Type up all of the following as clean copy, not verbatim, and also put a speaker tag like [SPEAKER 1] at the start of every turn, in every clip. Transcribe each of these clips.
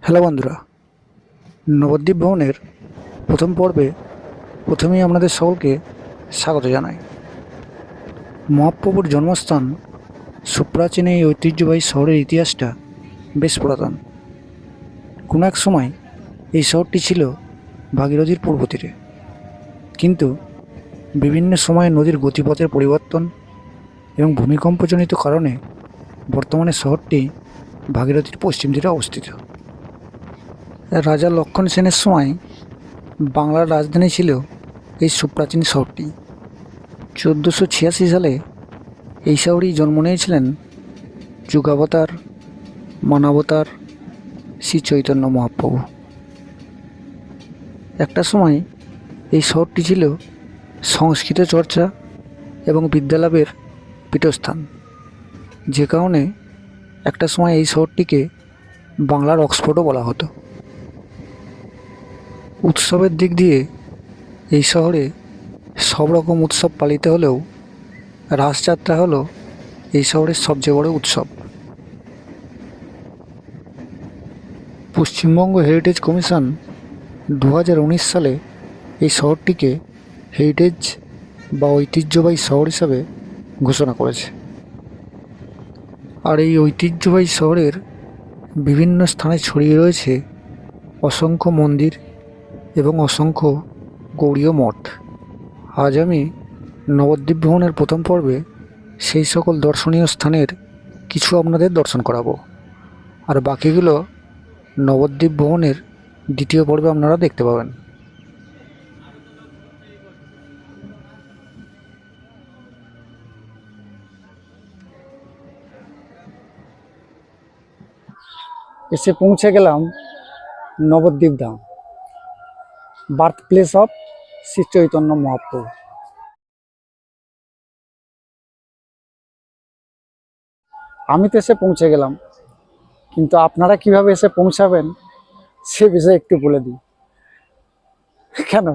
[SPEAKER 1] Hello বন্ধুরা, নবদ্বীপ ভ্রমণের প্রথম পর্বে প্রথমেই আপনাদের সকলকে স্বাগত জানাই। মহাপ্রভুর জন্মস্থান সুপ্রাচীন এই ঐতিহ্যবাহী শহরের ইতিহাসটা বেশ পুরাতন। কোনো এক সময় এই শহরটি ছিল ভাগীরথীর পূর্ব তীরে, কিন্তু বিভিন্ন সময়ে নদীর গতিপথের পরিবর্তন এবং ভূমিকম্পজনিত কারণে বর্তমানে শহরটি ভাগীরথীর পশ্চিম তীরে অবস্থিত। রাজা লক্ষণ সেনের সময় বাংলার রাজধানী ছিল এই সুপ্রাচীন শহরটি। 1486 সালে এই শহরেই জন্ম নিয়েছিলেন যুগাবতার মানবতার শ্রী চৈতন্য মহাপ্রভু। একটা সময় এই শহরটি ছিল সংস্কৃত চর্চা এবং বিদ্যালাভের পীঠস্থান, যে কারণে একটা সময় এই শহরটিকে বাংলার অক্সফোর্ডও বলা হতো। উৎসবের দিক দিয়ে এই শহরে সব রকম উৎসব পালিত হলেও রাসযাত্রা হলো এই শহরের সবচেয়ে বড় উৎসব। পশ্চিমবঙ্গ হেরিটেজ কমিশন 2019 সালে এই শহরটিকে হেরিটেজ বা ঐতিহ্যবাহী শহর হিসাবে ঘোষণা করেছে। আর এই ঐতিহ্যবাহী শহরের বিভিন্ন স্থানে ছড়িয়ে রয়েছে অসংখ্য মন্দির এবং অসংখ্য গৌড়ীয় মঠ। আজ আমি নবদ্বীপ ভ্রমণের প্রথম পর্বে সেই সকল দর্শনীয় স্থানের কিছু আপনাদের দর্শন করাবো, আর বাকিগুলো নবদ্বীপ ভ্রমণের দ্বিতীয় পর্বে আপনারা দেখতে পাবেন। এসে পৌঁছে গেলাম Nabadwip Dham, birth place of Shri Chaitanya Mahaprabhu. আমি তো এসে পৌঁছে গেলাম, কিন্তু আপনারা কিভাবে এসে পৌঁছাবেন সে বিষয়ে একটু বলে দিই। কেন,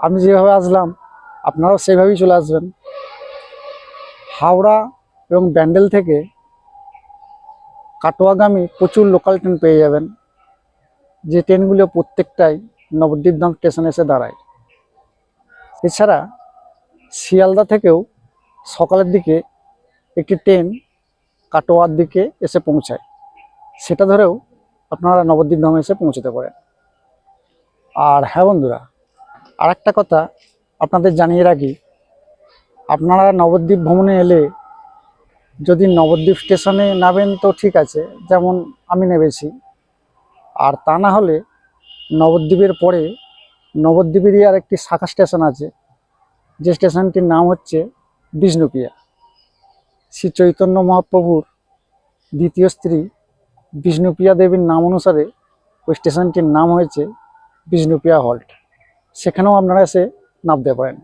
[SPEAKER 1] আমি যেভাবে আসলাম আপনারাও সেভাবেই চলে আসবেন। হাওড়া এবং ব্যান্ডেল থেকে কাটোয়াগামী প্রচুর লোকাল ট্রেন পেয়ে যাবেন, যে ট্রেনগুলো প্রত্যেকটাই নবদ্বীপ ধাম স্টেশনে এসে দাঁড়ায়। এছাড়া শিয়ালদা থেকেও সকালের দিকে একটি ট্রেন কাটোয়ার দিকে এসে পৌঁছায়, সেটা ধরেও আপনারা নবদ্বীপ ধামে এসে পৌঁছতে পারেন। আর হ্যাঁ বন্ধুরা, আর একটা কথা আপনাদের জানিয়ে রাখি, আপনারা নবদ্বীপ ভ্রমণে এলে যদি নবদ্বীপ স্টেশনে নামেন তো ঠিক আছে, যেমন আমি নেমেছি। আর তা না হলে নবদ্বীপের পরে নবদ্বীপেরই আর একটি শাখা স্টেশন আছে, যে স্টেশনটির নাম হচ্ছে বিষ্ণুপ্রিয়া। শ্রী চৈতন্য মহাপ্রভুর দ্বিতীয় স্ত্রী বিষ্ণুপ্রিয়া দেবীর নাম অনুসারে ওই স্টেশনটির নাম হয়েছে বিষ্ণুপ্রিয়া হল্ট। সেখানেও আপনারা এসে নামতে পারেন।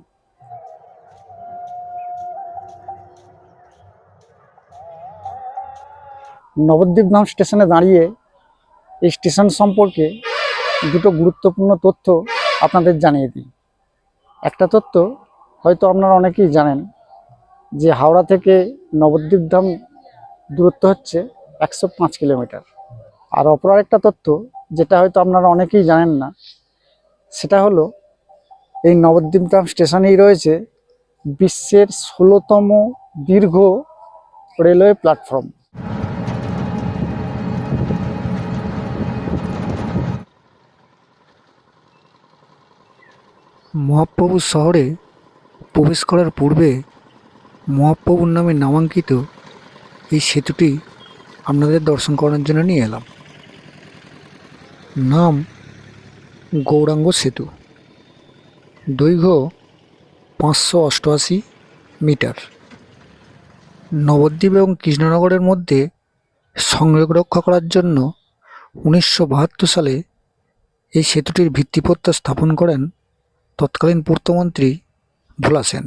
[SPEAKER 1] নবদ্বীপ ধাম স্টেশনে দাঁড়িয়ে এই স্টেশন সম্পর্কে দুটো গুরুত্বপূর্ণ তথ্য আপনাদের জানিয়ে দিই। একটা তথ্য হয়তো আপনারা অনেকেই জানেন, যে হাওড়া থেকে নবদ্বীপ ধাম দূরত্ব হচ্ছে 105 কিলোমিটার। আর অপর আরেকটা তথ্য যেটা হয়তো আপনারা অনেকেই জানেন না, সেটা হলো এই নবদ্বীপ ধাম স্টেশনেই রয়েছে বিশ্বের 16তম দীর্ঘ রেলওয়ে প্ল্যাটফর্ম। মহাপ্রভু শহরে প্রবেশ করার পূর্বে মহাপ্রভুর নামে নামাঙ্কিত এই সেতুটি আপনাদের দর্শন করার জন্য নিয়ে এলাম। নাম গৌরাঙ্গ সেতু, দৈর্ঘ্য 588 মিটার। নবদ্বীপ এবং কৃষ্ণনগরের মধ্যে সংযোগ রক্ষা করার জন্য 1972 সালে এই সেতুটির ভিত্তিপ্রস্তর স্থাপন করেন তৎকালীন পূর্তমন্ত্রী ভোলা সেন।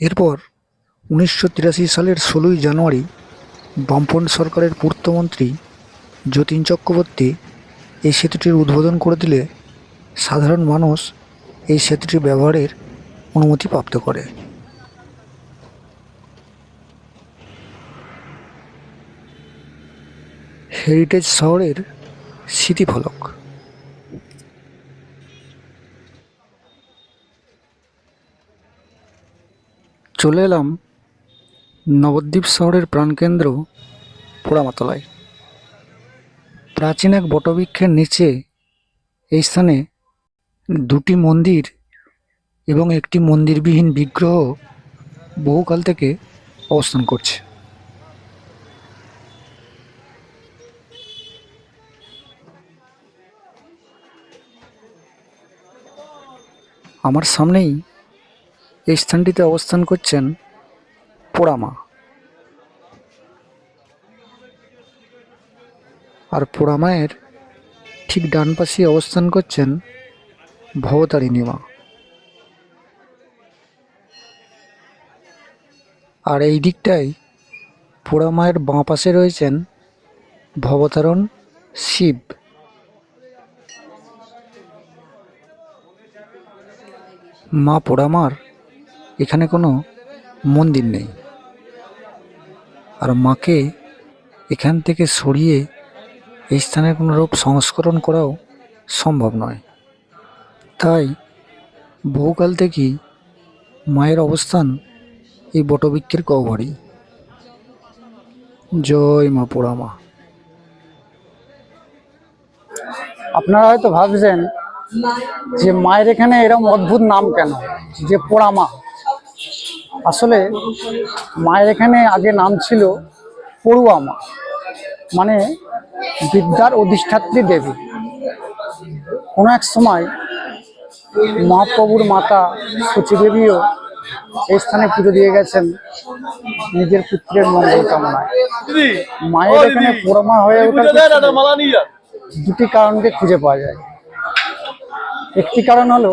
[SPEAKER 1] এরপর 1983 সালের 16ই জানুয়ারি বামপন্থী সরকারের পূর্তমন্ত্রী যতীন চক্রবর্তী এই সেতুটির উদ্বোধন করে দিলে সাধারণ মানুষ এই সেতুটি ব্যবহারের অনুমতি প্রাপ্ত করে। হেরিটেজ শহরের স্মৃতিফলক। চলে এলাম নবদ্বীপ শহরের প্রাণকেন্দ্র পোড়ামাতলায়। প্রাচীন এক বটবৃক্ষের নিচে এই স্থানে দুটি মন্দির এবং একটি মন্দিরবিহীন বিগ্রহ বহুকাল থেকে অবস্থান করছে। আমার সামনেই এই স্থানটিতে অবস্থান করছেন পোড়ামা। আর পোড়ামায়ের ঠিক ডান পাশে অবস্থান করছেন ভবতারিণী মা। আর এই দিকটায় পোড়ামায়ের বাঁ পাশে রয়েছেন ভবতারণ শিব। মা পোড়ামার এখানে কোনো মন্দির নেই, আর মাকে এখান থেকে সরিয়ে এই স্থানের কোনো রূপ সংস্করণ করাও সম্ভব নয়। তাই বহুকাল থেকেই মায়ের অবস্থান এই বটবৃক্ষের গহ্বরেই। জয় মা পোড়ামা। আপনারা হয়তো ভাবছেন যে মায়ের এখানে এরকম অদ্ভুত নাম কেন, যে পোড়ামা। আসলে মায়ের এখানে আগে নাম ছিল পড়ুয়া মা, মানে বিদ্যার অধিষ্ঠাত্রী দেবী। কোনো এক সময় মহাপ্রভুর মাতা সচীদেবীও এই স্থানে পুজো দিয়ে গেছেন নিজের পুত্রের মঙ্গল কামনায়। মায়ের এখানে পোড়ামা হয়ে ওঠার দুটি কারণকে খুঁজে পাওয়া যায়। একটি কারণ হলো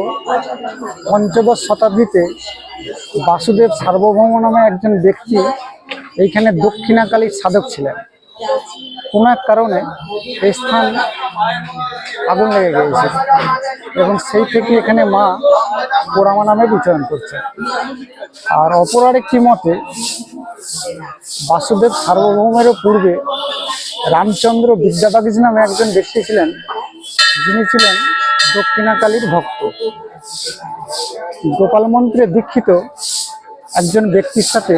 [SPEAKER 1] পঞ্চদশ শতাব্দীতে বাসুদেব সার্বভৌম নামে একজন ব্যক্তি এইখানে দক্ষিণাকালীর সাধক ছিলেন। কোনো এক কারণে এই স্থান আগুন লেগে গিয়েছে এবং সেই থেকে এখানে মা পোড়ামা নামে বিচরণ করছে। আর অপর আরেকটি মতে বাসুদেব সার্বভৌমেরও পূর্বে রামচন্দ্র বিদ্যাবাগীশ নামে একজন ব্যক্তি ছিলেন, যিনি ছিলেন দক্ষিণাকালীর ভক্ত। গোপাল মন্ত্রে দীক্ষিত একজন ব্যক্তির সাথে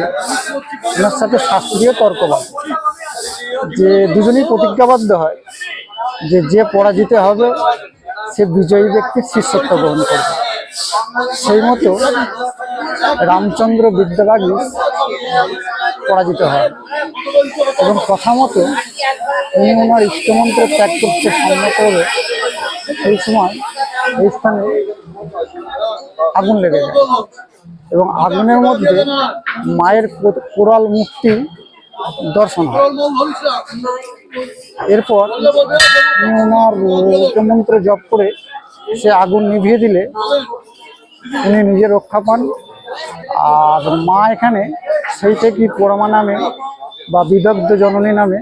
[SPEAKER 1] ওনার সাথে শাস্ত্রীয় তর্কবাদ, যে দুজনেই প্রতিজ্ঞাবদ্ধ হয় যে যে পরাজিত হবে সে বিজয়ী ব্যক্তির শিষ্যত্ব গ্রহণ করবে। সেই মতো রামচন্দ্র বিদ্যাবাগীশ পরাজিত হয় এবং কথা মতো উনি ওনার ইষ্টমন্ত্র ত্যাগ করতে সামনে করবে। সেই সময় এই স্থানে আগুন লেগে যায় এবং আগুনের মধ্যে মায়ের কোরাল মূর্তি দর্শন হয়। এরপর ওনার মন্ত্র জপ করে সে আগুন নিভিয়ে দিলে উনি নিজে রক্ষা পান। আর মা এখানে সেই থেকে পোড়ামা নামে বা বিদগ্ধ জননী নামে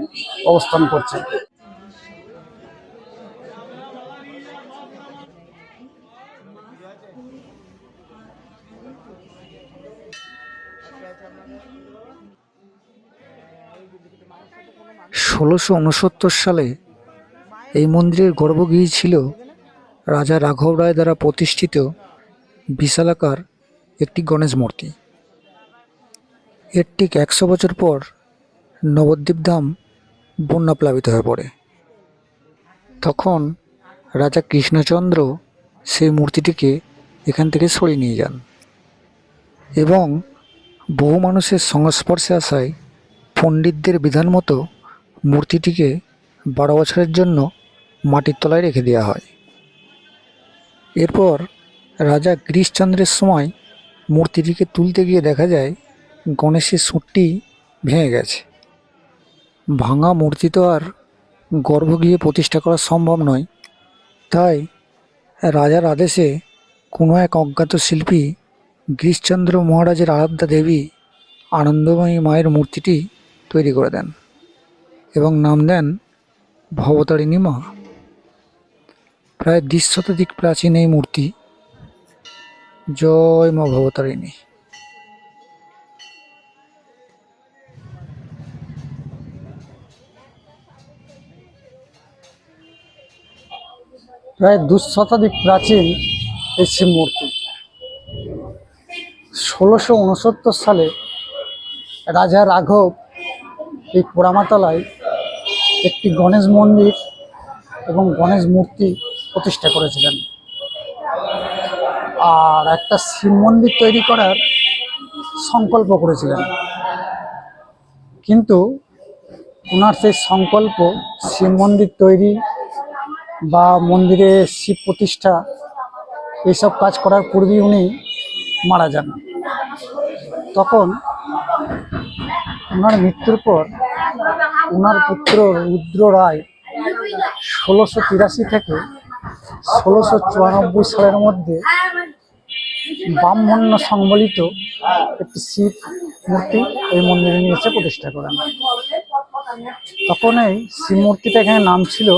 [SPEAKER 1] অবস্থান করছে। ১৬৬৯ সালে এই মন্দিরের গর্ভগৃহ ছিল রাজা রাঘব রায় দ্বারা প্রতিষ্ঠিত বিশালাকার একটি গণেশ মূর্তি। এর ঠিক ১০০ বছর পর নবদ্বীপ ধাম বন্যাপ্লাবিত হয়ে পড়ে। তখন রাজা কৃষ্ণচন্দ্র সেই মূর্তিটিকে এখান থেকে সরিয়ে নিয়ে যান এবং বহু মানুষের সংস্পর্শে আসায় পণ্ডিতদের বিধান মতো মূর্তিটিকে ১২ বছরের জন্য মাটির তলায় রেখে দেওয়া হয়। এরপর রাজা গিরিশচন্দ্রের সময় মূর্তিটিকে তুলতে গিয়ে দেখা যায় গণেশের সুঁটটি ভেঙে গেছে। ভাঙা মূর্তি তো আর গর্ভগৃহে প্রতিষ্ঠা করা সম্ভব নয়, তাই রাজার আদেশে কোনো এক অজ্ঞাত শিল্পী গিরিশচন্দ্র মহারাজের আরাধ্যা দেবী আনন্দময়ী মায়ের মূর্তিটি তৈরি করে দেন এবং নাম দেন ভবতারিণী মা। প্রায় ২০ শতাধিক প্রাচীন এই মূর্তি। জয় মা ভবতারিণী। প্রায় 2 শতাধিক প্রাচীন এই শিব মূর্তি। 1669 সালে রাজা রাঘব এই পোড়ামাতলায় একটি গণেশ মন্দির এবং গণেশ মূর্তি প্রতিষ্ঠা করেছিলেন, আর একটা শিব মন্দির তৈরি করার সংকল্প করেছিলেন। কিন্তু ওনার সেই সংকল্প, শিব মন্দির তৈরি বা মন্দিরে শিব প্রতিষ্ঠা, এইসব কাজ করার পূর্বেই উনি মারা যান। তখন ওনার মৃত্যুর পর ওনার পুত্র রুদ্র রায় 1683 থেকে 1694 সালের মধ্যে ব্রাহ্মণ্য সংবলিত একটি শিব মূর্তি এই মন্দিরে নিয়ে এসে প্রতিষ্ঠা করেন। তখন এই শিব মূর্তিটা এখানে নাম ছিল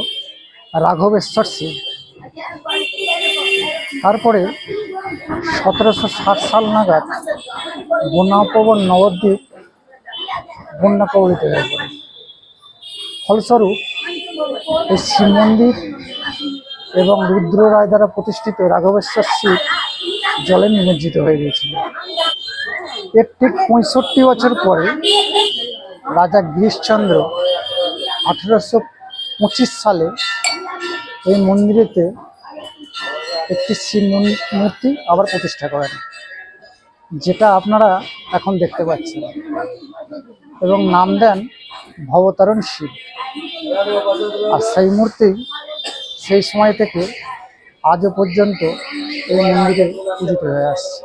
[SPEAKER 1] রাঘবেশ্বর শিব। তারপরে 1760 সাল নাগাদ বন্যাপ্রবণ নবদ্বীপ বন্যা কবলিত হয়ে পড়ে। ফলস্বরূপ এই শিব মন্দির এবং রুদ্র রায় দ্বারা প্রতিষ্ঠিত রাঘবেশ্বর শিব জলে নিমজ্জিত হয়ে গিয়েছিল। এর ঠিক 65 বছর পরে রাজা গিরিশচন্দ্র 1825 সালে এই মন্দিরেতে একটি শিব মূর্তি আবার প্রতিষ্ঠা করেন, যেটা আপনারা এখন দেখতে পাচ্ছেন, এবং নাম দেন ভবতারণ শিব। আর সেই মূর্তি সেই সময় থেকে আজও পর্যন্ত এই মন্দিরে পূজিত হয়ে আসছে।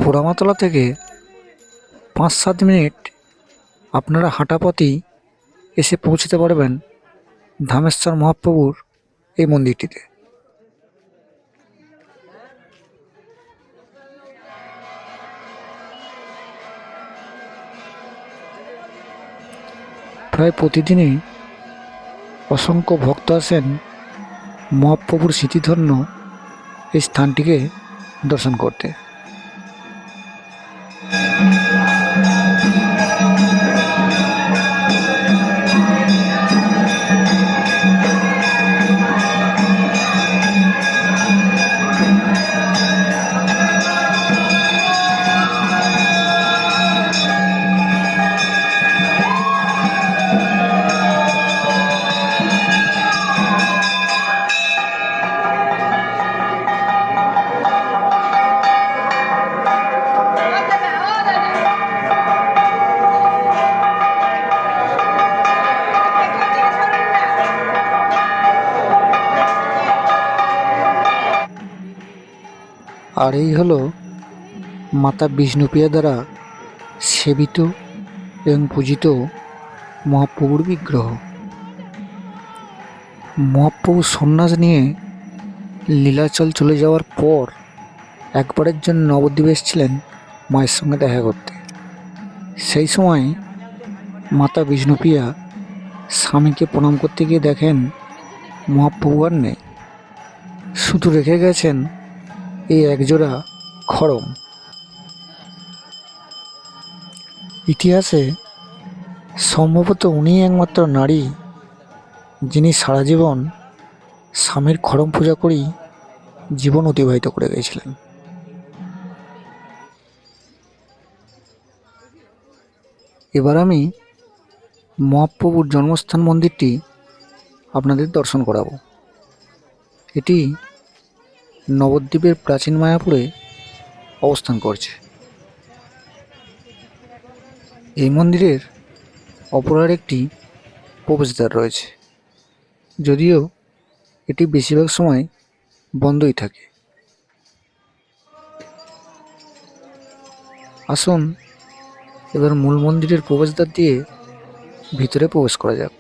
[SPEAKER 2] পোড়ামাতলা থেকে 5-7 মিনিট আপনারা হাঁটা পথেই এসে পৌঁছতে পারবেন ধামেশ্বর মহাপ্রভুর এই মন্দিরটিতে। প্রায় প্রতিদিনই অসংখ্য ভক্ত আসেন মহাপ্রভুর স্মৃতিধন্য এই স্থানটিকে দর্শন করতে। আর এই হলো মাতা বিষ্ণুপ্রিয়া দ্বারা সেবিত এবং পূজিত মহাপ্রভুর বিগ্রহ। মহাপ্রভু সন্ন্যাস নিয়ে লীলাচল চলে যাওয়ার পর একবারের জন্য নবদ্বীপে এসেছিলেন মায়ের সঙ্গে দেখা করতে। সেই সময় মাতা বিষ্ণুপ্রিয়া স্বামীকে প্রণাম করতে গিয়ে দেখেন মহাপ্রভু আর নেই, শুধু রেখে গেছেন এই একজোড়া খড়ম। ইতিহাসে সম্ভবত উনিই একমাত্র নারী যিনি সারা জীবন স্বামীর খড়ম পূজা করেই জীবন অতিবাহিত করে গিয়েছিলেন। এবার আমি মহাপ্রভুর জন্মস্থান মন্দিরটি আপনাদের দর্শন করাবো। এটি নবদ্বীপের প্রাচীন মায়াপুরে অবস্থান করছে। এই মন্দিরের অপর একটি প্রবেশদ্বার রয়েছে, যদিও এটি বেশিরভাগ সময় বন্ধই থাকে। আসুন এবার মূল মন্দিরের প্রবেশদ্বার দিয়ে ভিতরে প্রবেশ করা যাক।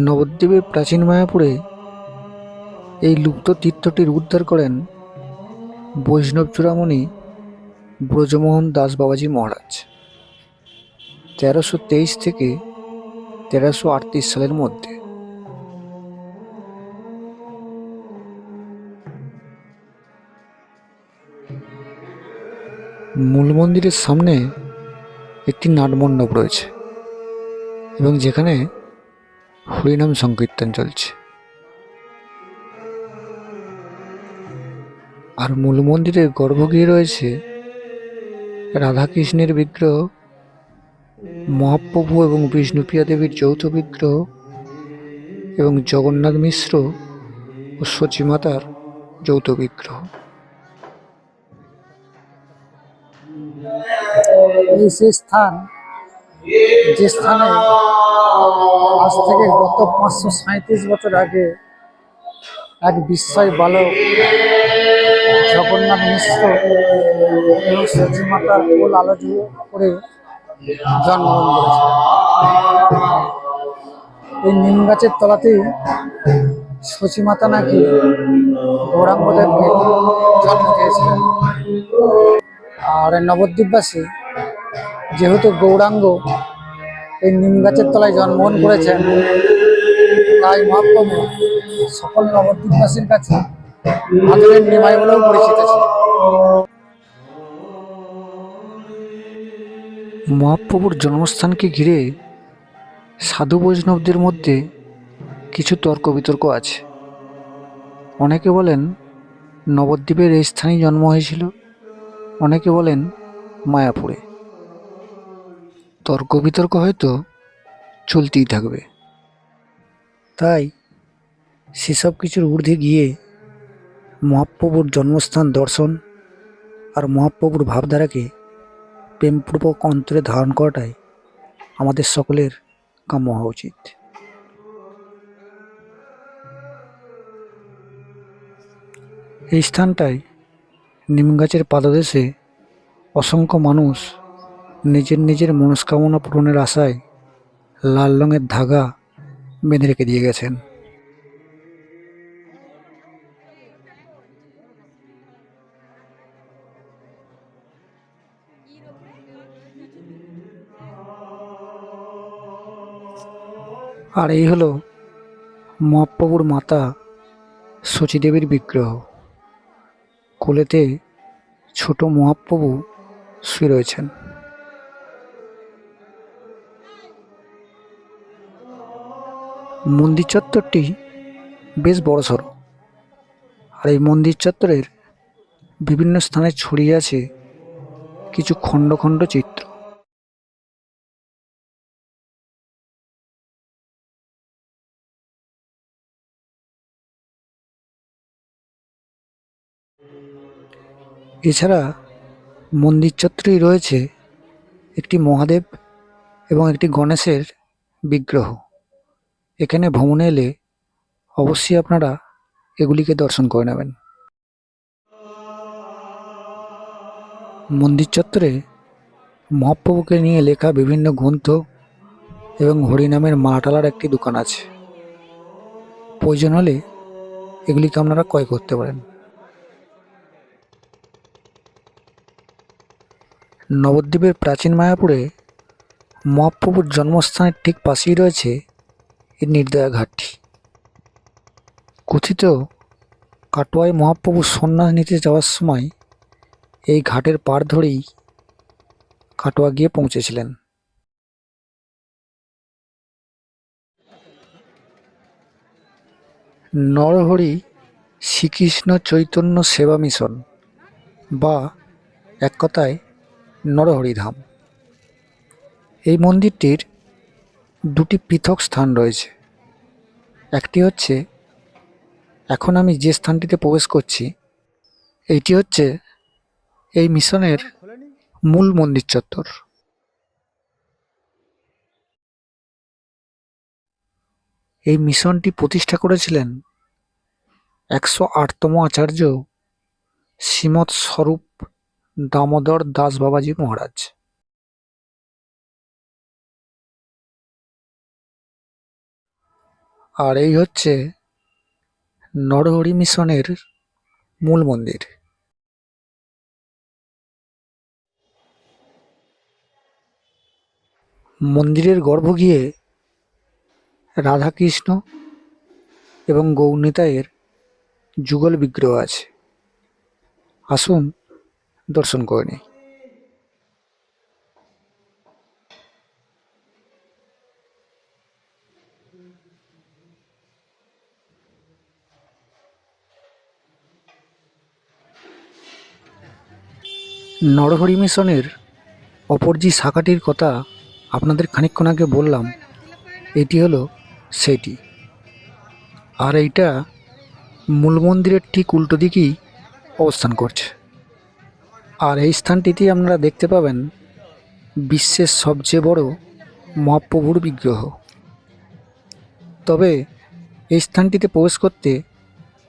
[SPEAKER 2] নবদ্বীপের প্রাচীন মায়াপুরে এই লুপ্ত তীর্থটির উদ্ধার করেন বৈষ্ণব চূড়ামণি ব্রজমোহন দাস বাবাজি মহারাজ 1323 থেকে 1338 সালের মধ্যে। মূল মন্দিরের সামনে একটি নাটমণ্ডপ রয়েছে এবং যেখানে হরিনাম সংকীর্তন চলছে। আর মূল মন্দিরের গর্ভগৃহে রয়েছে রাধাকৃষ্ণের বিগ্রহ, মহাপ্রভু এবং বিষ্ণুপ্রিয়া দেবীর যৌথ বিগ্রহ এবং জগন্নাথ মিশ্র ও সচিমাতার যৌথ বিগ্রহ।
[SPEAKER 1] এই সেই স্থান, যে স্থানে আজ থেকে গত 537 বছর আগে এক বিস্ময় বালক জগন্নাথ মিশ্র এবং সচিমাতার কোল আলোচনা করে জন্মগ্রহণ করেছিলেন। এই নিম গাছের তলাতেই সচিমাতা নাকি গৌরাঙ্গদেবকে জন্ম দিয়েছিলেন। আর এই নবদ্বীপবাসী যেহেতু গৌরাঙ্গ এই নিম গাছের তলায় জন্মগ্রহণ করেছেন, তাই মহাপ্রভু সকল নবদ্বীপবাসীর কাছে আদরের নিমাই বলেও পরিচিত ছিল।
[SPEAKER 2] মহাপ্রভুর জন্মস্থানকে ঘিরে সাধু বৈষ্ণবদের মধ্যে কিছু তর্ক বিতর্ক আছে। অনেকে বলেন নবদ্বীপের এই স্থানেই জন্ম হয়েছিল, অনেকে বলেন মায়াপুরে। তর্ক বিতর্ক হয়তো চলতেই থাকবে, তাই সেসব কিছুর ঊর্ধ্বে গিয়ে মহাপ্রভুর জন্মস্থান দর্শন আর মহাপ্রভুর ভাবধারাকে প্রেমপূর্বক অন্তরে ধারণ করাটাই আমাদের সকলের কাম্য হওয়া উচিত। এই স্থানটায় নিম গাছের পাদদেশে অসংখ্য মানুষ নিজের নিজের মনস্কামনা পূরণের আশায় লাল রঙের ধাগা বেঁধে রেখে দিয়ে গেছেন। আর এই হলো মহাপ্রভুর মাতা শচীদেবীর বিগ্রহ। কোলেতে ছোট মহাপ্রভু শুয়ে রয়েছেন। মন্দির চত্বরটি বেশ বড়সড়, আর এই মন্দির চত্বরের বিভিন্ন স্থানে ছড়িয়ে আছে কিছু খণ্ড খণ্ড চিত্র। এছাড়া মন্দির চত্বরেই রয়েছে একটি মহাদেব এবং একটি গণেশের বিগ্রহ। এখানে ভ্রমণে এলে অবশ্যই আপনারা এগুলিকে দর্শন করে নেবেন। মন্দির চত্বরে মহাপ্রভুকে নিয়ে লেখা বিভিন্ন গ্রন্থ এবং হরিনামের মাটালার একটি দোকান আছে। প্রয়োজন হলে এগুলিকে আপনারা ক্রয় করতে পারেন। নবদ্বীপের প্রাচীন মায়াপুরে মহাপ্রভুর জন্মস্থানের ঠিক পাশেই রয়েছে এই নির্দয়া ঘাটটি। কথিত কাটোয়ায় মহাপ্রভু সন্ন্যাস নিতে যাওয়ার সময় এই ঘাটের পাড় ধরেই কাটোয়া গিয়ে পৌঁছেছিলেন। নরহরি শ্রীকৃষ্ণ চৈতন্য সেবা মিশন, বা এক কথায় নরহরি ধাম। এই মন্দিরটির দুটি পৃথক স্থান রয়েছে। একটি হচ্ছে এখন আমি যে স্থানটিতে প্রবেশ করছি, এইটি হচ্ছে এই মিশনের মূল মন্দির চত্বর। এই মিশনটি প্রতিষ্ঠা করেছিলেন 108তম আচার্য শ্রীমৎ স্বরূপ দামোদর দাস বাবাজি মহারাজ। আর এই হচ্ছে নরহরি মিশনের মূল মন্দির। মন্দিরের গর্ভগৃহে রাধাকৃষ্ণ এবং গৌরনিতাইয়ের যুগল বিগ্রহ আছে। আসুন দর্শন করে নিই। নরহরি মিশনের অপর যে শাখাটির কথা আপনাদের খানিকক্ষণ আগে বললাম, এটি হলো সেটি। আর এইটা মূল মন্দিরের ঠিক উল্টো দিকেই অবস্থান করছে। আর এই স্থানটিতে আপনারা দেখতে পাবেন বিশ্বের সবচেয়ে বড় মহাপ্রভুর বিগ্রহ। তবে এই স্থানটিতে প্রবেশ করতে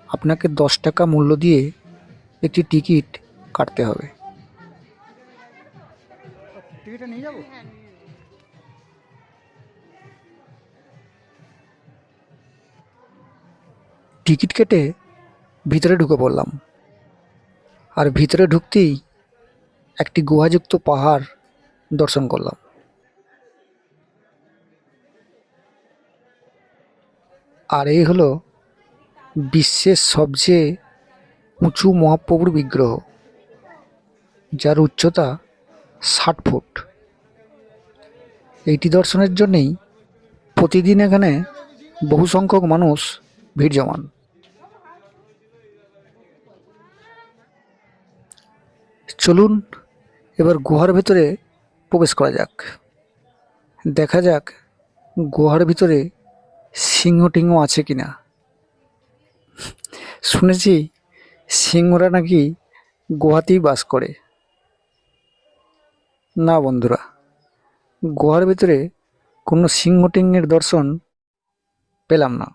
[SPEAKER 2] আপনাকে 10 টাকা মূল্য দিয়ে একটি টিকিট কাটতে হবে।
[SPEAKER 1] টিকিটটা নিয়ে যাবো?
[SPEAKER 2] টিকিট কেটে ভিতরে ঢুকে পড়লাম। আর ভিতরে ঢুকতেই একটি গুহাযুক্ত পাহাড় দর্শন করলাম। আর এই হলো বিশ্বের সবচেয়ে উঁচু মহাপ্রভুর বিগ্রহ, যার উচ্চতা 60 ফুট। এইটি দর্শনের জন্যেই প্রতিদিন এখানে বহু সংখ্যক মানুষ ভিড় জমান। চলুন এবার গুহার ভিতরে প্রবেশ করা যাক। দেখা যাক গুহার ভিতরে সিংহ টিংহ আছে কিনা। শুনেছি সিংহরা নাকি গুহাতেই বাস করে। না বন্ধুরা, গুহার ভিতরে কোনো সিংহ টিংহের দর্শন পেলাম না।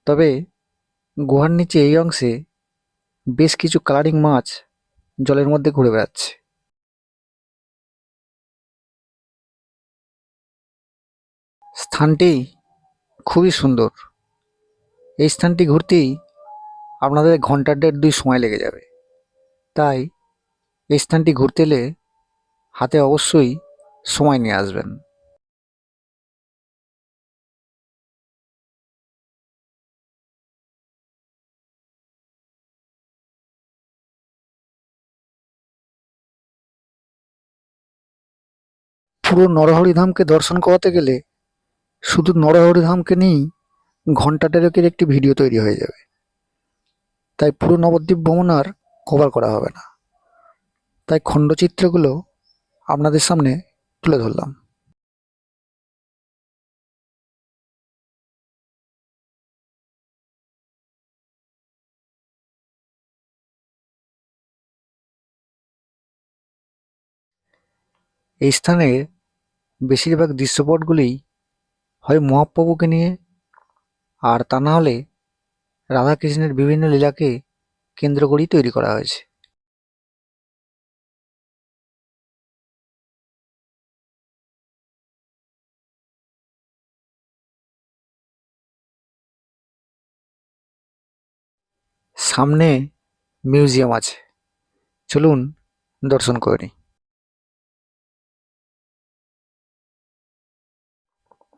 [SPEAKER 2] তবে গুহার নিচে এই অংশে বেশ কিছু কালারিং মাছ জলের মধ্যে ঘুরে বেড়াচ্ছে। স্থানটি খুবই সুন্দর। এই স্থানটি ঘুরতেই আপনাদের ঘন্টা 1.5-2 সময় লেগে যাবে। তাই এই স্থানটি ঘুরতে এলে হাতে অবশ্যই সময় নিয়ে আসবেন। পুরো নরহরিধামকে দর্শন করাতে গেলে শুধু নরহরিধামকে নিয়েই ঘন্টা 1.5-এর একটি ভিডিও তৈরি হয়ে যাবে। তাই পুরো নবদ্বীপ ভ্রমণ আর কভার করা হবে না। তাই খণ্ডচিত্রগুলো আপনাদের সামনে তুলে ধরলাম। এই স্থানের বেশিরভাগ দৃশ্যপটগুলি হয় মহাপ্রভুকে নিয়ে, আর তা না হলে রাধাকৃষ্ণের বিভিন্ন লীলাকে কেন্দ্র করেই তৈরি করা হয়েছে। সামনে মিউজিয়াম আছে, চলুন দর্শন করে নিই।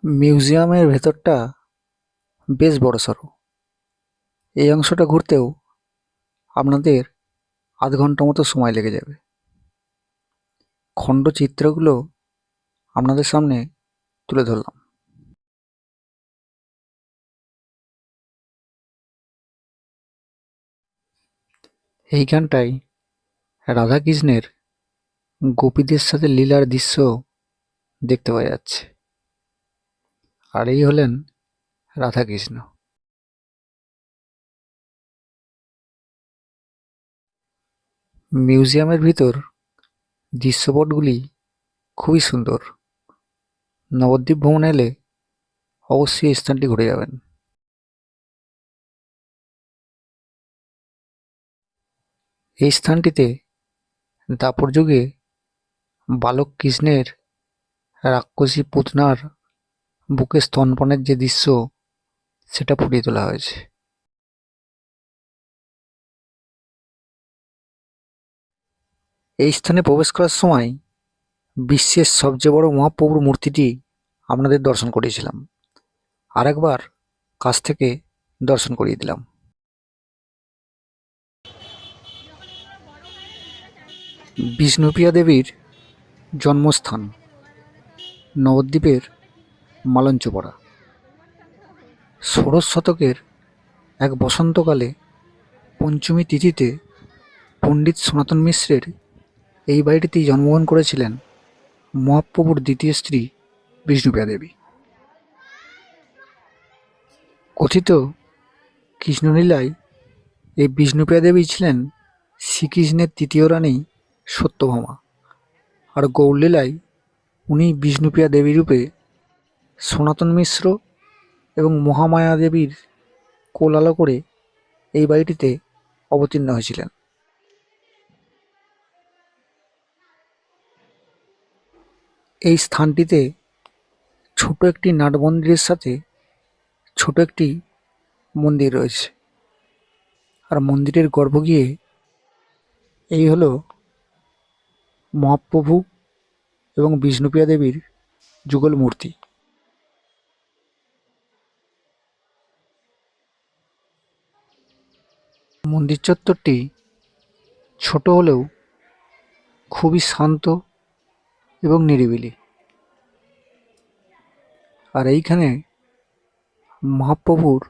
[SPEAKER 2] মিউজিয়ামের ভেতরটা বেশ বড়সড়। এই অংশটা ঘুরতেও আপনাদের আধ ঘন্টা মতো সময় লেগে যাবে। খণ্ডচিত্রগুলো আপনাদের সামনে তুলে ধরলাম। এইখানটায় রাধাকৃষ্ণের গোপীদের সাথে লীলার দৃশ্য দেখতে পাওয়া যাচ্ছে। আর এই হলেন রাধাকৃষ্ণ। মিউজিয়ামের ভিতর দৃশ্যপটগুলি খুবই সুন্দর। নবদ্বীপ ভ্রমণ এলে অবশ্যই এই স্থানটি ঘুরে যাবেন। এই স্থানটিতে দাপর যুগে বালক কৃষ্ণের রাক্ষসী পুতনার বুকে স্তনপানের যে দৃশ্য, সেটা ফুটিয়ে তোলা হয়েছে। এই স্থানে প্রবেশ করার সময় বিশ্বের সবচেয়ে বড় মহাপ্রভুর মূর্তিটি আপনাদের দর্শন করিয়েছিলাম। আরেকবার কাছ থেকে দর্শন করিয়ে দিলাম। বিষ্ণুপ্রিয়া দেবীর জন্মস্থান নবদ্বীপের মালঞ্চপাড়া। ষোড়শ শতকের এক বসন্তকালে পঞ্চমী তিথিতে পণ্ডিত সনাতন মিশ্রের এই বাড়িটিতেই জন্মগ্রহণ করেছিলেন মহাপ্রভুর দ্বিতীয় স্ত্রী বিষ্ণুপ্রিয়া দেবী। কথিত কৃষ্ণলীলায় এই বিষ্ণুপ্রিয়া দেবী ছিলেন শ্রীকৃষ্ণের তৃতীয় রানী সত্যভামা, আর গৌরলীলায় উনি বিষ্ণুপ্রিয়া দেবী রূপে সনাতন মিশ্র এবং মহামায়া দেবীর কোলালো করে এই বাড়িটিতে অবতীর্ণ হয়েছিলেন। এই স্থানটিতে ছোট একটি নাট মন্দিরের সাথে ছোট একটি মন্দির রয়েছে, আর মন্দিরের গর্ভগৃহে এই হলো মহাপ্রভু এবং বিষ্ণুপ্রিয়া দেবীর যুগল মূর্তি। মন্দির চত্বরটি ছোট হলেও খুবই শান্ত এবং নিরিবিলি, আর এইখানে মহাপ্রভুর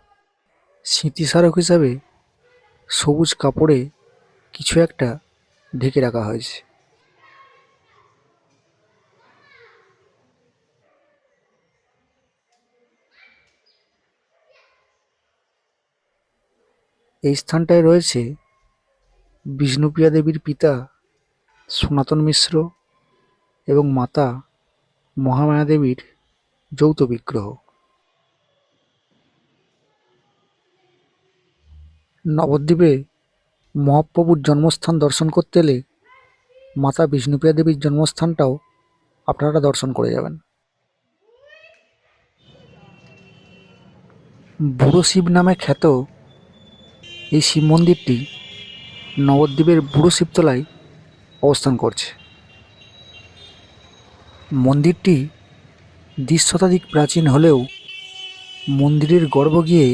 [SPEAKER 2] স্মৃতিস্মারক হিসাবে সবুজ কাপড়ে কিছু একটা ঢেকে রাখা হয়েছে। এই স্থানটায় রয়েছে বিষ্ণুপ্রিয়া দেবীর পিতা সনাতন মিশ্র এবং মাতা মহামায়া দেবীর যৌথ বিগ্রহ। নবদ্বীপে মহাপ্রভুর জন্মস্থান দর্শন করতে এলে মাতা বিষ্ণুপ্রিয়া দেবীর জন্মস্থানটাও আপনারা দর্শন করে যাবেন। বুড়ো শিব নামে খ্যাত এই শিব মন্দিরটি নবদ্বীপের বুড়ো শিবতলায় অবস্থান করছে। মন্দিরটি ২০ শতাধিক প্রাচীন হলেও মন্দিরের গর্ভগৃহে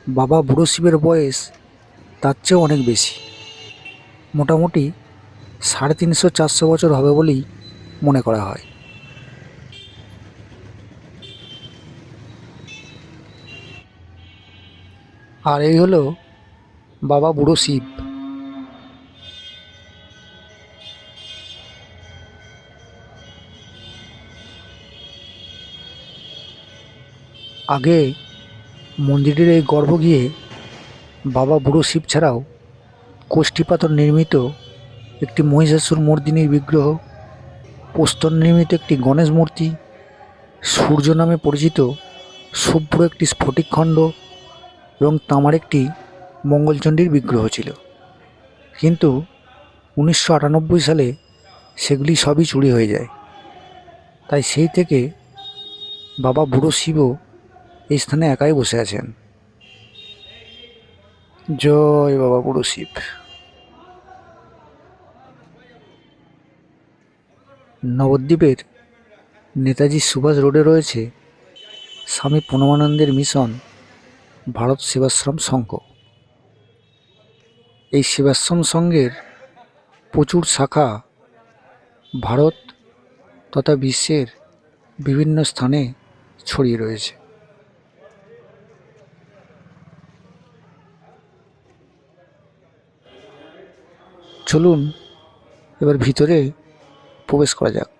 [SPEAKER 2] বাবা বুড়ো শিবের বয়স তার চেয়েও অনেক বেশি, মোটামুটি ৩৫০-৪০০ বছর হবে বলেই মনে করা হয়। আর এই হলো বাবা বুড়ো শিব। আগে মন্দিরের এই গর্ভগৃহে বাবা বুড়ো শিব ছাড়াও কোষ্ঠী পাথর নির্মিত একটি মহিষাসুর মর্দিনীর বিগ্রহ, প্রস্তর নির্মিত একটি গণেশ মূর্তি, সূর্য নামে পরিচিত শুভ্র একটি স্ফটিকখণ্ড এবং তামার একটি মঙ্গলচণ্ডীর বিগ্রহ ছিল। কিন্তু ১৯৯৮ সালে সেগুলি সবই চুরি হয়ে যায়। তাই সেই থেকে বাবা বুড়ো শিবও এই স্থানে একাই বসে আছেন। জয় বাবা বুড়ো শিব। নবদ্বীপের নেতাজি সুভাষ রোডে রয়েছে স্বামী প্রণবানন্দের মিশন ভারত সেবাশ্রম সংঘ। এই সেবাশ্রম সংঘের প্রচুর শাখা ভারত তথা বিশ্বের বিভিন্ন স্থানে ছড়িয়ে রয়েছে। চলুন এবার ভিতরে প্রবেশ করা যাক।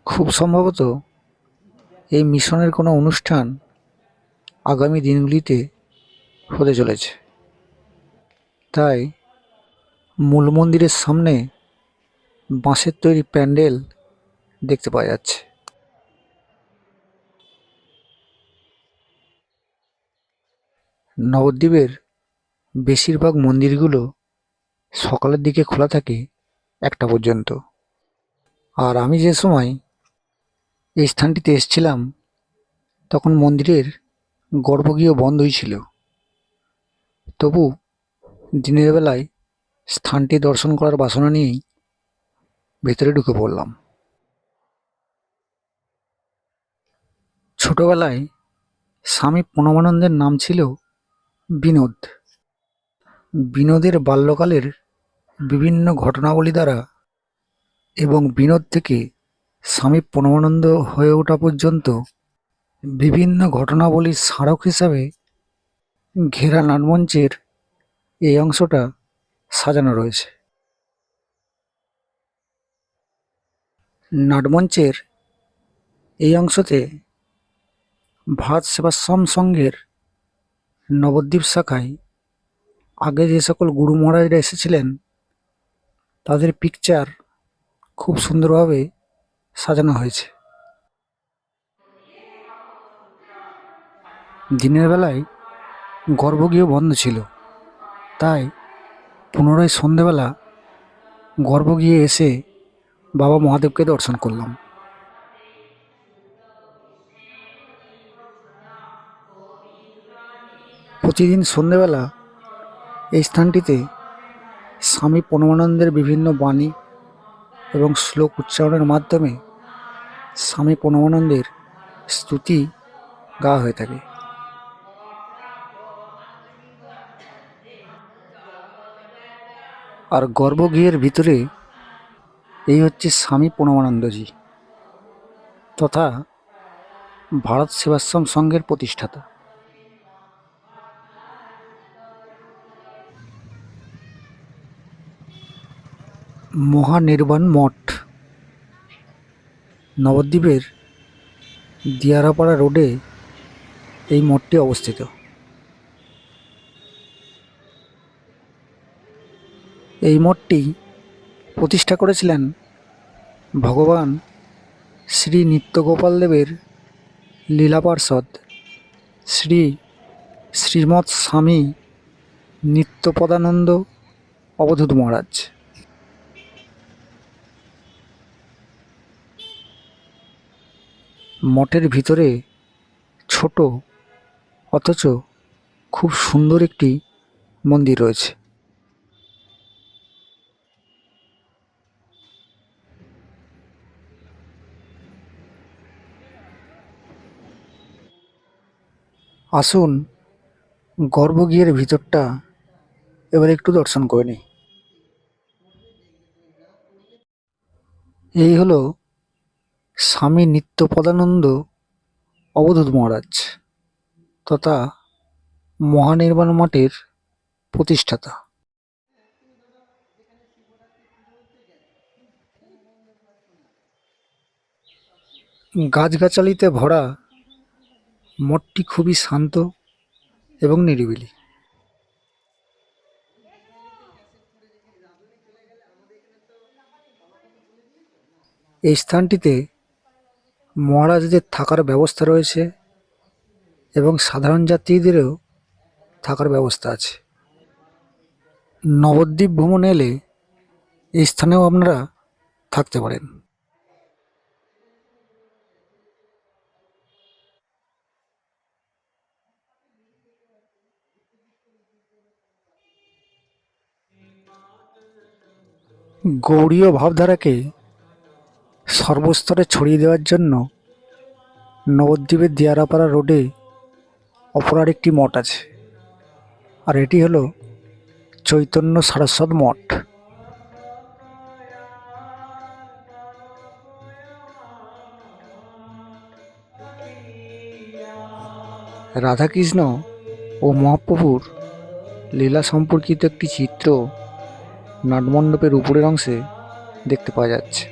[SPEAKER 2] খুব সম্ভবত এই মিশনের কোনো অনুষ্ঠান আগামী দিনগুলিতে হতে চলেছে, তাই মূল মন্দিরের সামনে বাঁশের তৈরি প্যান্ডেল দেখতে পাওয়া যাচ্ছে। নবদ্বীপের বেশিরভাগ মন্দিরগুলো সকালের দিকে খোলা থাকে ১টা পর্যন্ত, আর আমি যে সময় এই স্থানটিতে এসেছিলাম তখন মন্দিরের গর্ভগৃহ বন্ধই ছিল। তবু দিনের বেলায় স্থানটি দর্শন করার বাসনা নিয়েই ভেতরে ঢুকে পড়লাম। ছোটবেলায় স্বামী প্রণবানন্দের নাম ছিল বিনোদ। বিনোদের বাল্যকালের বিভিন্ন ঘটনাবলী দ্বারা এবং বিনোদ থেকে স্বামী প্রণবানন্দ হয়ে ওঠা পর্যন্ত বিভিন্ন ঘটনাবলীর স্মারক হিসাবে ঘেরা নাটমঞ্চের এই অংশটা সাজানো রয়েছে। নাটমঞ্চের এই অংশতে ভারত সেবাশ্রম সংঘের নবদ্বীপ শাখায় আগে যে সকল গুরু মহারাজরা এসেছিলেন তাদের পিকচার খুব সুন্দরভাবে সাজানো হয়েছে। দিনের বেলায় গর্ভগৃহ বন্ধ ছিল, তাই পুনরায় সন্ধেবেলা গর্ভগৃহে এসে বাবা মহাদেবকে দর্শন করলাম। প্রতিদিন সন্ধেবেলা এই স্থানটিতে স্বামী প্রণবানন্দের বিভিন্ন বাণী এবং শ্লোক উচ্চারণের মাধ্যমে স্বামী প্রণবানন্দের স্তুতি গাওয়া হয়ে থাকে। আর গর্ভগৃহের ভিতরে এই হচ্ছে স্বামী প্রণবানন্দজি তথা ভারত সেবাশ্রম সংঘের প্রতিষ্ঠাতা। মহানির্বাণ মঠ নবদ্বীপের দিয়ারাপাড়া রোডে এই মঠটি অবস্থিত। এই মঠটি প্রতিষ্ঠা করেছিলেন ভগবান শ্রী নিত্যগোপাল দেবের লীলা পার্ষদ শ্রী শ্রীমৎ স্বামী নিত্যপদানন্দ অবধূত মহারাজ। মঠের ভিতরে ছোট অথচ খুব সুন্দর একটি মন্দির রয়েছে। আসুন গর্ভগৃহের ভিতরটা এবার একটু দর্শন করে নিই। এই হলো স্বামী নিত্যপদানন্দ অবধূত মহারাজ তথা মহানির্বাণ মঠের প্রতিষ্ঠাতা। গাছগাছালিতে ভরা মঠটি খুবই শান্ত এবং নিরিবিলি। এই স্থানটিতে মহারাজদের থাকার ব্যবস্থা রয়েছে এবং সাধারণ যাত্রীদেরও থাকার ব্যবস্থা আছে। নবদ্বীপ ভ্রমণে এলে এই স্থানেও আপনারা থাকতে পারেন। গৌড়ীয় ভাবধারাকে সর্বস্তরে ছড়িয়ে দেওয়ার জন্য নবদ্বীপের দিয়ারাপাড়া রোডে অপর আরেকটি মঠ আছে, আর এটি হলো চৈতন্য সারস্বত মঠ। রাধাকৃষ্ণ ও মহাপ্রভুর লীলা সম্পর্কিত একটি চিত্র নাটমণ্ডপের উপরের অংশে দেখতে পাওয়া যাচ্ছে।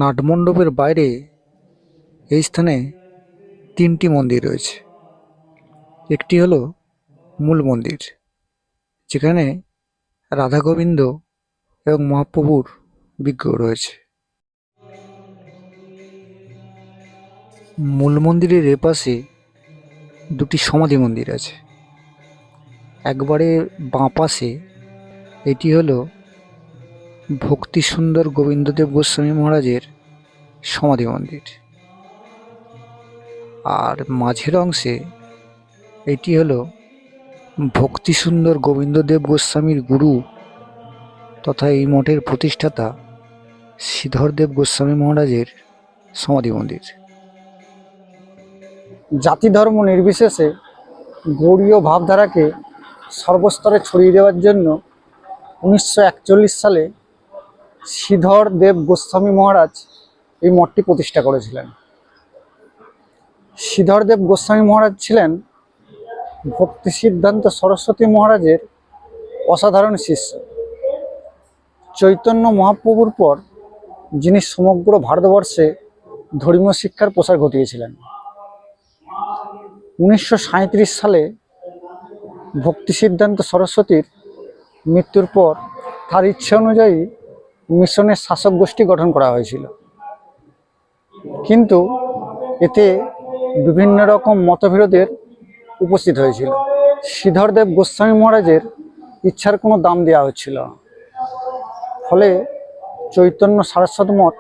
[SPEAKER 2] নাটমণ্ডপের বাইরে এই স্থানে তিনটি মন্দির রয়েছে। একটি হলো মূল মন্দির, যেখানে রাধা গোবিন্দ এবং মহাপ্রভুর বিগ্রহ রয়েছে। মূল মন্দিরের এপাশে দুটি সমাধি মন্দির আছে। একবারে বাঁ পাশে এটি হলো ভক্তি সুন্দর গোবিন্দদেব গোস্বামী মহারাজের সমাধি মন্দির, আর মাঝের অংশে এটি হলো ভক্তি সুন্দর গোবিন্দদেব গোস্বামীর গুরু তথা এই মঠের প্রতিষ্ঠাতা শ্রীধরদেব গোস্বামী মহারাজের সমাধি মন্দির।
[SPEAKER 1] জাতি ধর্ম নির্বিশেষে গৌড়ীয় ভাবধারাকে সর্বস্তরে ছড়িয়ে দেওয়ার জন্য 1941 সালে শ্রীধর দেব গোস্বামী মহারাজ এই মঠটি প্রতিষ্ঠা করেছিলেন। শ্রীধর দেব গোস্বামী মহারাজ ছিলেন ভক্তি সিদ্ধান্ত সরস্বতী মহারাজের অসাধারণ শিষ্য। চৈতন্য মহাপ্রভুর পর যিনি সমগ্র ভারতবর্ষে ধর্মীয় শিক্ষার প্রসার ঘটিয়েছিলেন। 1937 সালে ভক্তি সিদ্ধান্ত সরস্বতীর মৃত্যুর পর তার ইচ্ছে অনুযায়ী মিশনের শাসক গোষ্ঠী গঠন করা হয়েছিল, কিন্তু এতে বিভিন্ন রকম মতবিরোধের উপস্থিত হয়েছিল। শ্রীধরদেব গোস্বামী মহারাজের ইচ্ছার কোনো দাম দেওয়া হচ্ছিল না, ফলে চৈতন্য সারস্বত মঠ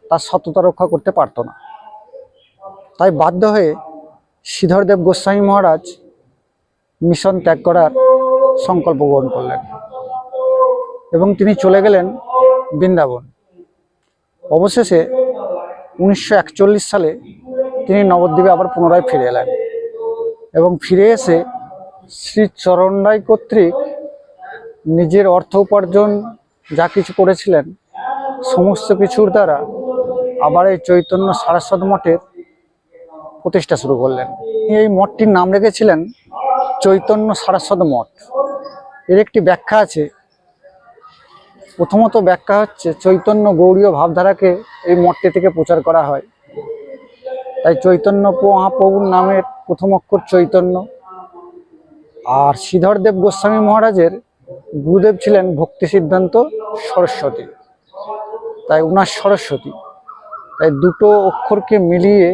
[SPEAKER 1] তার সততা রক্ষা করতে পারত না। তাই বাধ্য হয়ে শ্রীধরদেব গোস্বামী মহারাজ মিশন ত্যাগ করার সংকল্প গ্রহণ করলেন এবং তিনি চলে গেলেন বৃন্দাবন। অবশেষে 1941 সালে তিনি নবদ্বীপে আবার পুনরায় ফিরে এলেন এবং ফিরে এসে শ্রী চরণ রায় কর্তৃক নিজের অর্থ উপার্জন যা কিছু করেছিলেন সমস্ত কিছুর দ্বারা আবার এই চৈতন্য সারস্বত মঠের প্রতিষ্ঠা শুরু করলেন। এই মঠটির নাম রেখেছিলেন চৈতন্য সারস্বত মঠ। এর একটি ব্যাখ্যা আছে। প্রথমত ব্যাখ্যা হচ্ছে চৈতন্য গৌড়ীয় ভাবধারাকে এই মঠটি থেকে প্রচার করা হয়, তাই চৈতন্য মহাপ্রভুর নামের প্রথম অক্ষর চৈতন্য। আর শ্রীধরদেব গোস্বামী মহারাজের গুরুদেব ছিলেন ভক্তি সিদ্ধান্ত সরস্বতী, তাই উনার সরস্বতী, তাই দুটো অক্ষরকে মিলিয়ে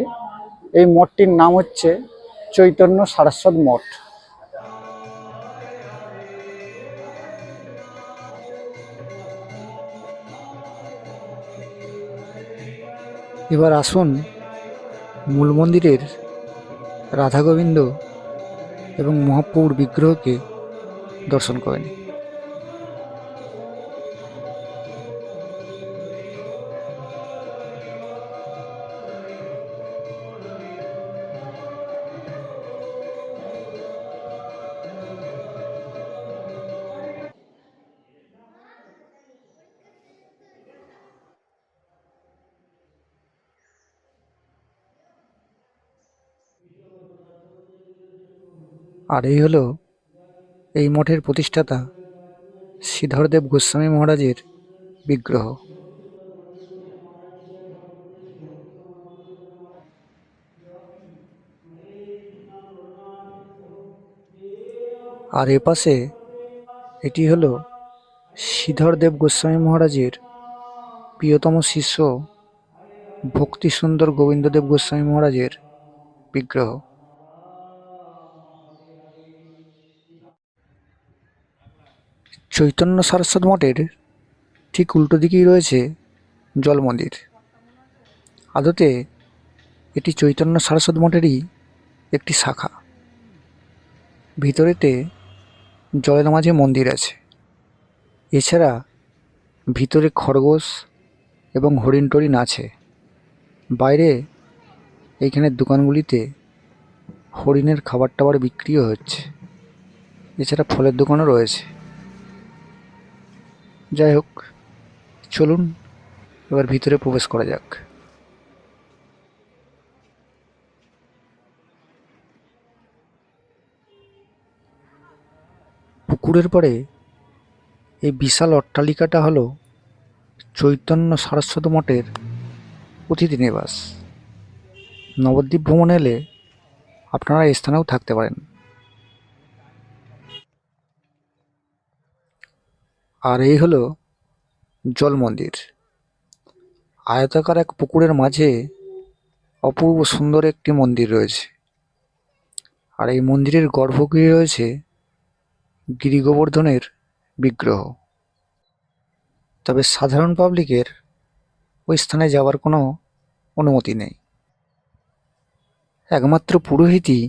[SPEAKER 1] এই মঠটির নাম হচ্ছে চৈতন্য সারস্বত মঠ।
[SPEAKER 2] এবার আসুন মূল মন্দিরের রাধা গোবিন্দ এবং মহাপ্রভুর বিগ্রহকে দর্শন করে নিই। আর এই হলো এই মঠের প্রতিষ্ঠাতা শ্রীধরদেব গোস্বামী মহারাজের বিগ্রহ। আর এপাশে এটি হলো শ্রীধরদেব গোস্বামী মহারাজের প্রিয়তম শিষ্য ভক্তি সুন্দর গোবিন্দদেব গোস্বামী মহারাজের বিগ্রহ। চৈতন্য সারস্বত মঠের ঠিক উল্টো দিকেই রয়েছে জল মন্দির। আদতে এটি চৈতন্য সারস্বত মঠেরই একটি শাখা। ভিতরেতে জলের মাঝে মন্দির আছে। এছাড়া ভিতরে খরগোশ এবং হরিণ টরিণ আছে। বাইরে এইখানের দোকানগুলিতে হরিণের খাবার টাবার বিক্রিও হচ্ছে। এছাড়া ফলের দোকানও রয়েছে। যাই হোক, চলুন এবার ভিতরে প্রবেশ করা যাক। পুকুরের পরে এই বিশাল অট্টালিকাটা হলো চৈতন্য সারস্বত মঠের অতিথি নিবাস। নবদ্বীপ ভ্রমণে এলে আপনারা এই স্থানেও থাকতে পারেন। আর এই হলো জল মন্দির। আয়তাকার এক পুকুরের মাঝে অপূর্ব সুন্দর একটি মন্দির রয়েছে। আর এই মন্দিরের গর্ভগৃহে রয়েছে গিরি গোবর্ধনের বিগ্রহ। তবে সাধারণ পাবলিকের ওই স্থানে যাওয়ার কোনো অনুমতি নেই। একমাত্র পুরোহিতই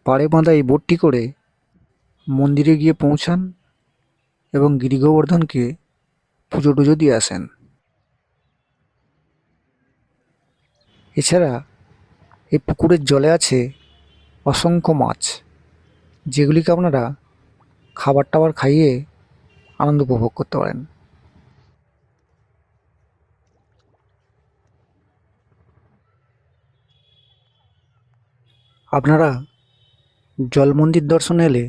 [SPEAKER 2] পাড়ে বাঁধা এই বোটটি করে মন্দিরে গিয়ে পৌঁছান এবং গিরি গোবর্ধনকে পুজো টুজো দিয়ে আসেন। এছাড়া এই পুকুরের জলে আছে অসংখ্য মাছ, যেগুলিকে আপনারা খাবার টাবার খাইয়ে আনন্দ উপভোগ করতে পারেন। আপনারা জল মন্দির দর্শনে এলে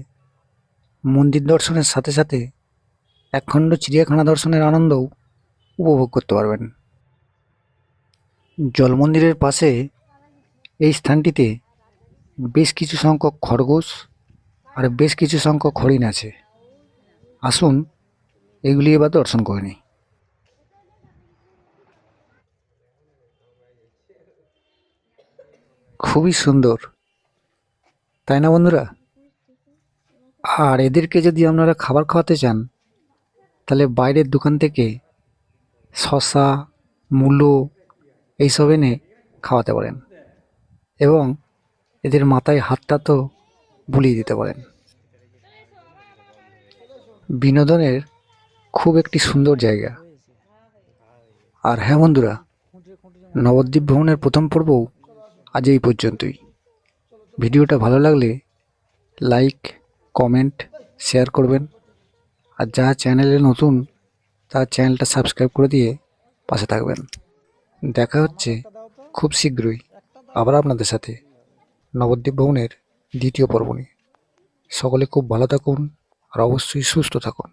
[SPEAKER 2] মন্দির দর্শনের সাথে সাথে একখণ্ড চিড়িয়াখানা দর্শনের আনন্দও উপভোগ করতে পারবেন। জল মন্দিরের পাশে এই স্থানটিতে বেশ কিছু সংখ্যক খরগোশ আর বেশ কিছু সংখ্যক হরিণ আছে। আসুন এগুলি এবার দর্শন করে নিই। খুবই সুন্দর, তাই না বন্ধুরা? আর এদেরকে যদি আপনারা খাবার খাওয়াতে চান তাহলে বাইরের দোকান থেকে শসা, মূলো এইসব এনে খাওয়াতে পারেন এবং এদের মাথায় হাতটা তো বুলিয়ে দিতে পারেন। বিনোদনের খুব একটি সুন্দর জায়গা। আর হ্যাঁ বন্ধুরা, নবদ্বীপ ভ্রমণের প্রথম পর্বও আজ এই পর্যন্তই। ভিডিওটা ভালো লাগলে লাইক, কমেন্ট, শেয়ার করবেন। আর যারা চ্যানেলে নতুন তার চ্যানেলটা সাবস্ক্রাইব করে দিয়ে পাশে থাকবেন। দেখা হচ্ছে খুব শীঘ্রই আবার আপনাদের সাথে নবদ্বীপ ভ্রমণের দ্বিতীয় পর্ব নিয়ে। সকলে খুব ভালো থাকুন আর অবশ্যই সুস্থ থাকুন।